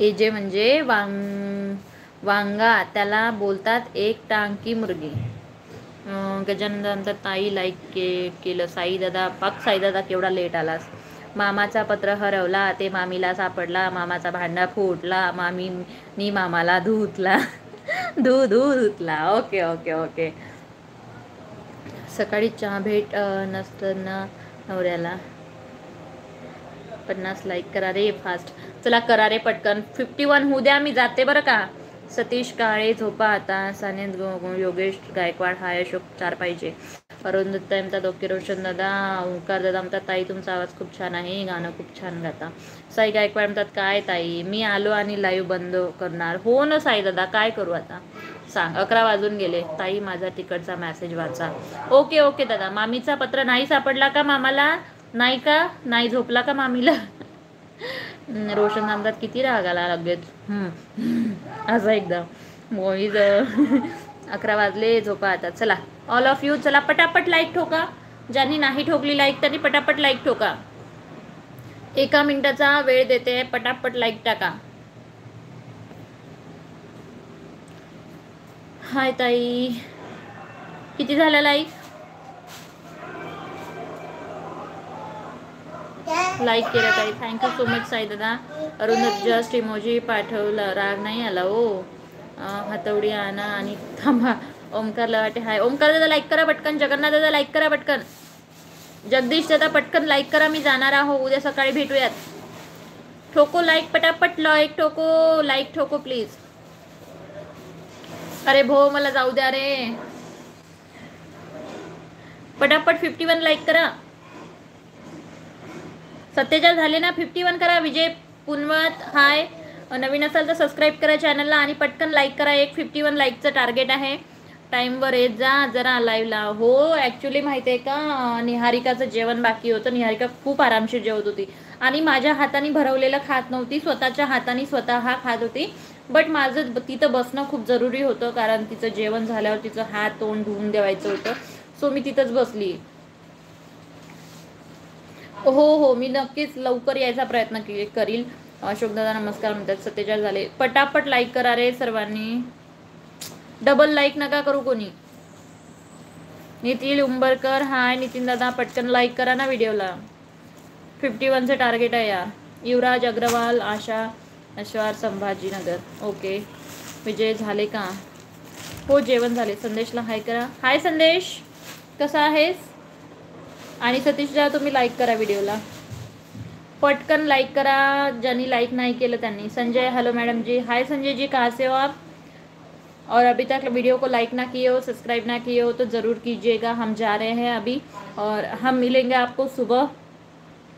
AJ म्हणजे वांगा, त्याला बोलतात एक टांकी मुर्गी. गजानंतर ताई लाईक केलं. साईदादा, पाक साईदादा केवढा लेट आलास. मामाचा पत्र हरवला, ते मामीला सापडला, मामाचा भांडा फुटला, मामीनी मामाला धुतला. धुतला. Okay okay okay. सकाळी चहा भेट नसताना नवऱ्याला 50 लाईक करा रे फास्ट. चला करा रे पटकन. 51 होऊ द्या, मी जाते बरं का. सतीश काळे झोपा आता. सानिंद योगेश गायकवाड हाय. अशोक 4 पाहिजे. अरुंधता म्हणतात ओके. रोशन दादा, ओंकार दादा म्हणतात ताई तुमचा आवाज खूप छान आहे, गाणं खूप छान गाता. साई गायकवाड म्हणतात काय ताई मी आलो आणि लाईव्ह बंद करणार. हो ना साई दादा, काय करू आता सांग. 11 वाजून गेले. ताई माझा तिकडचा मेसेज वाचा. ओके ओके दादा. मामीचा पत्र नाही सापडला का मामाला? नाही का? नाही झोपला का मामीला? रोशन म्हणतात किती राग आला लगेच. असं एकदम मोहित. 11 वाजले, झोपा आता. चला ऑल ऑफ यू, चला पटापट लाईक ठोका. ज्यांनी नाही ठोकली लाईक त्यांनी पटापट लाईक ठोका. 1 मिनिटाचा वेळ देते, पटापट लाईक टाका. हाय ताई, किती झाल्या लाईक? लाईक केलं ताई, थँक्यू सो मच साई दादा. अरुण जस्ट इमोजी पाठवलं, राग नाही आला हो. हातवडी आणा आणि थांबा. ओमकार लवाटे हाय. ओमकार दादा लाईक करा पटकन. जगन्नाथ दादा लाईक करा पटकन. जगदीश दादा पटकन लाईक करा. मी जाणार आहो, उद्या सकाळी भेटूयात. ठोको लाईक, पटापट लाईक ठोको. लाईक ठोको प्लीज. अरे भो मला जाऊ द्या रे. पटापट 51 लाईक करा. 47 झाले ना. 51 करा. विजय पुनवत हाय. नवीन असाल तर सबस्क्राईब करा चॅनलला आणि पटकन लाईक करा. 51 लाईकचं टार्गेट आहे. टाईमवर येत जा जरा लाईव्हला. हो ॲक्च्युली माहिती आहे का, निहारिकाचं जेवण बाकी होतं. निहारिका खूप आरामशीर जेवत होती आणि माझ्या हाताने भरवलेलं खात नव्हती. स्वतःच्या हाताने स्वतः खात होती. बट माझं तिथं बसणं खूप जरुरी होतं, कारण तिचं जेवण झाल्यावर तिचं हात तोंड धुवून द्यायचं होतं. सो मी तिथंच बसली. हो मी नक्कीच लवकर यायचा प्रयत्न करील. अशोकदादा नमस्कार म्हणतात. 47 झाले. पटापट लाईक करा रे सर्वांनी. डबल लाईक नका करू कोणी. नितीन उंबरकर हाय. नितीन दादा पटकन लाईक करा ना व्हिडिओला. 51चं टार्गेट आहे यार. युवराज अग्रवाल, आशा अश्वार, संभाजीनगर. ओके. विजय झाले का? हो जेवण झाले. संदेशला हाय करा. हाय संदेश, कसा आहेस? आणि सतीशला तुम्ही लाईक करा व्हिडिओला. पटकन लाईक करा. ज्यांनी लाईक नहीं केलं त्यांनी. संजय हेलो मैडम जी. हाय संजय जी, कहाँ से हो आप? और अभी तक वीडियो को लाइक ना किए हो, सब्सक्राइब ना किए हो तो ज़रूर कीजिएगा. हम जा रहे हैं अभी और हम मिलेंगे आपको सुबह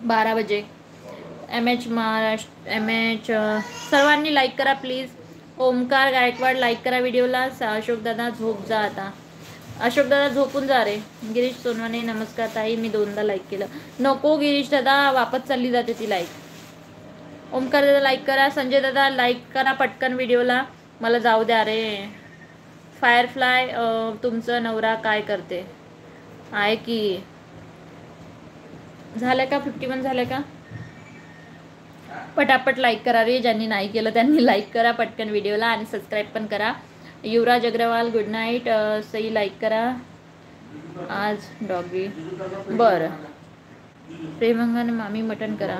12 बजे. MH महाराष्ट्र, MH सर्वांनी लाईक करा प्लीज. ओमकार गायकवाड लाईक करा व्हिडिओला. अशोक दादा झोप जा आता. अशोक दादा झोपून जा रे. गिरीश सोनवणे नमस्कार ताई, मी 2दा लाईक केलं. नको गिरीश दादा, वापस चालली जाते ती लाईक. ओमकार दादा लाईक करा. संजय दादा लाईक करा पटकन व्हिडिओला. मला जाऊ द्या रे. फायरफ्लाय तुमचं नवरा काय करते? आहे की. झालं का? 51 झालं का? पटापट लाईक करा रे. ज्यांनी नाही केलं त्यांनी लाईक करा पटकन व्हिडिओला आणि सबस्क्राईब पण करा. Yuvraj Agarwal good night. Sai like करा. आज डॉगी बरं. प्रेमंगन मामी मटन करा.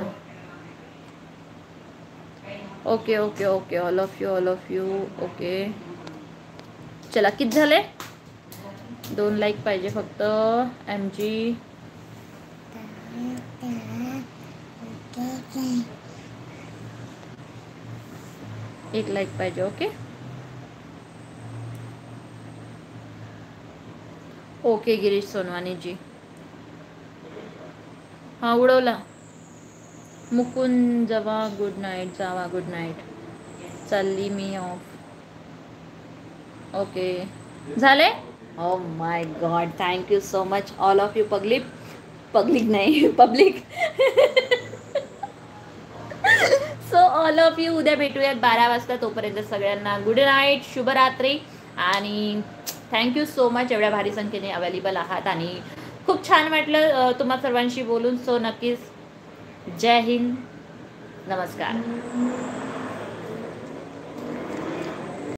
Okay okay okay. All of you okay. चला किती झाले? 2 लाईक पाहिजे फक्त. MG 1 लाईक पाहिजे. Okay okay. गिरीश सोनवानी जी हा उडवला. मुकुंद जावा गुड नाईट. जावा गुड नाईट. चालली मी ऑफ. ओके झाले. Oh my god, thank you so much all of you. Public नाही public. So all of you. उद्या भेटूयात 12 वाजता. तोपर्यंत सगळ्यांना गुड नाईट, शुभरात्री आणि थँक्यू सो मच. एवढ्या भारी संख्येने अवेलेबल आहात आणि खूप छान वाटलं तुम्हा सर्वांशी बोलून. सो नक्कीच. जय हिंद, नमस्कार.